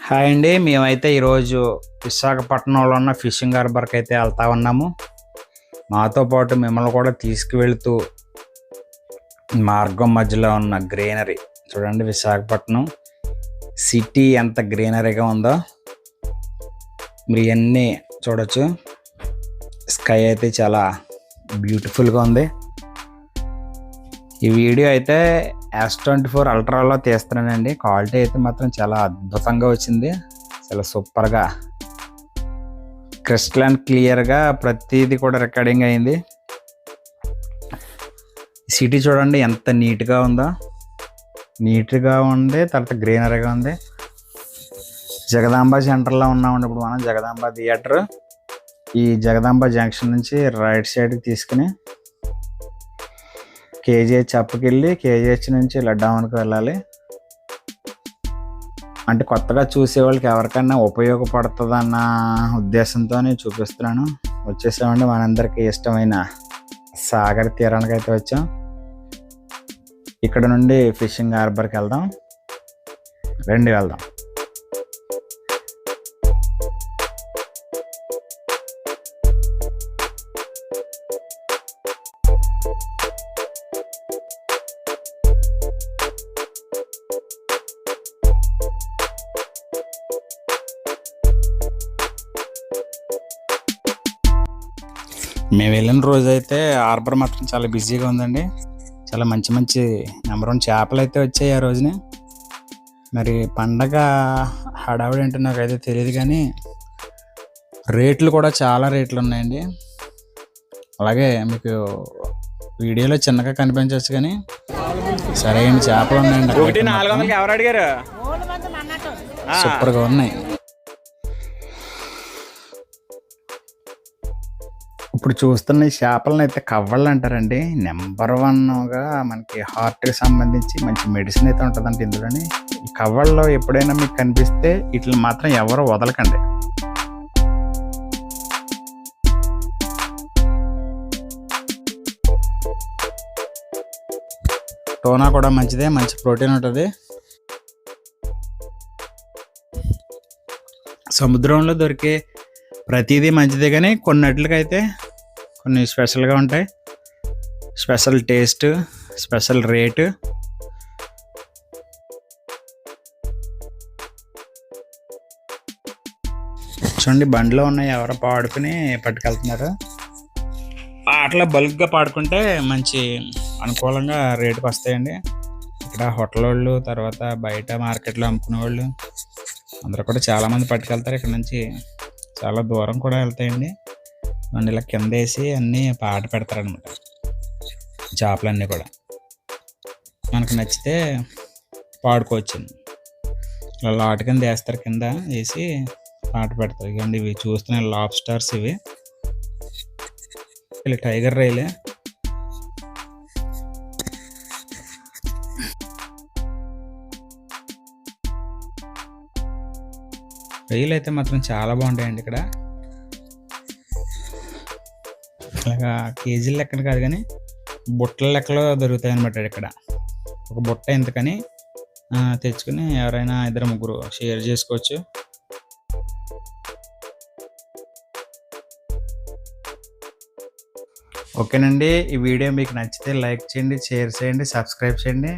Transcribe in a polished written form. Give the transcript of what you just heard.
Hi అండి, మేమైతే ఈరోజు విశాఖపట్నంలో ఉన్న ఫిషింగ్ హార్బర్కి అయితే వెళ్తా ఉన్నాము. మాతో పాటు మిమ్మల్ని కూడా తీసుకువెళ్తూ మార్గం మధ్యలో ఉన్న గ్రీనరీ చూడండి. విశాఖపట్నం సిటీ ఎంత గ్రీనరీగా ఉందో మీరు ఇవన్నీ చూడొచ్చు. స్కై అయితే చాలా బ్యూటిఫుల్గా ఉంది. ఈ వీడియో అయితే S24 అల్ట్రాలో తీస్తున్నానండి. క్వాలిటీ అయితే మాత్రం చాలా అద్భుతంగా వచ్చింది. చాలా సూపర్గా క్రిస్టల్ అండ్ క్లియర్గా ప్రతిదీ కూడా రికార్డింగ్ అయింది. సిటీ చూడండి ఎంత నీట్గా ఉందో. నీట్గా ఉంది, తర్వాత గ్రీనరీగా ఉంది. జగదాంబ సెంటర్లో ఉన్నామండి ఇప్పుడు మనం. జగదాంబ థియేటర్. ఈ జగదాంబ జంక్షన్ నుంచి రైట్ సైడ్కి తీసుకుని KGH అప్పుకెళ్ళి KGH నుంచి ఇలా డౌన్కి వెళ్ళాలి. అంటే కొత్తగా చూసే వాళ్ళకి ఎవరికైనా ఉపయోగపడుతుందన్న ఉద్దేశంతో చూపిస్తున్నాను. వచ్చేసామండి మనందరికీ ఇష్టమైన సాగర్ తీరానికి అయితే వచ్చాం. ఇక్కడ నుండి ఫిషింగ్ హార్బర్కి వెళ్దాం. వెళ్దాం. మేము వెళ్ళిన రోజు అయితే హార్బర్ మాత్రం చాలా బిజీగా ఉందండి. చాలా మంచి మంచి నెంబర్ 1 చేపలు అయితే వచ్చాయి ఆ రోజునే. మరి పండగ హడావిడి అంటే నాకైతే తెలియదు, కానీ రేట్లు కూడా చాలా రేట్లు ఉన్నాయండి. అలాగే మీకు వీడియోలో చిన్నగా కనిపించవచ్చు, కానీ సరైన చేపలు ఉన్నాయండి. 400 ఎవరు అడిగారు? సూపర్గా ఉన్నాయి. ఇప్పుడు చూస్తున్న ఈ చేపలను అయితే కవ్వళ్ళు అంటారండి. నెంబర్ 1గా మనకి హార్ట్కి సంబంధించి మంచి మెడిసిన్ అయితే ఉంటుందంటే ఇందులోని. ఈ కవ్వల్లో ఎప్పుడైనా మీకు కనిపిస్తే వీటిని మాత్రం ఎవరు వదలకండి. టోనా కూడా మంచిదే, మంచి ప్రోటీన్ ఉంటుంది. సముద్రంలో దొరికే ప్రతిదీ మంచిదే, కానీ కొన్నిట్లకైతే కొన్ని స్పెషల్గా ఉంటాయి. Special taste, special rate. చూడండి బండిలో ఉన్నాయి, ఎవరో పాడుకుని పట్టుకెళ్తున్నారు. అట్లా బల్క్గా పాడుకుంటే మంచి అనుకూలంగా రేటుకి వస్తాయండి. ఇక్కడ హోటల్ వాళ్ళు, తర్వాత బయట మార్కెట్లో అమ్ముకునే వాళ్ళు అందరూ కూడా చాలామంది పట్టుకెళ్తారు. ఇక్కడ నుంచి చాలా దూరం కూడా వెళ్తాయండి. అండ్ ఇలా కింద వేసి అన్నీ పాట పెడతారనమాట. చేపలన్నీ కూడా మనకు నచ్చితే పాడుకోవచ్చు. ఇలా లాట్ కింద వేస్తారు, కింద వేసి పాట పెడతారు. ఇవ్వండి ఇవి చూస్తున్న లాబ్స్టర్స్, ఇవి ఇలా టైగర్ రైలే. రైలు అయితే మాత్రం చాలా బాగుంటాయండి ఇక్కడ. అలాగా కేజీల లెక్కన కాదు, కానీ బుట్టల లెక్కలో దొరుకుతాయి అన్నమాట ఇక్కడ. ఒక బుట్ట ఎంతకని తెచ్చుకుని ఎవరైనా 2-3 షేర్ చేసుకోవచ్చు. ఓకేనండి, ఈ వీడియో మీకు నచ్చితే లైక్ చేయండి, షేర్ చేయండి, సబ్స్క్రైబ్ చేయండి.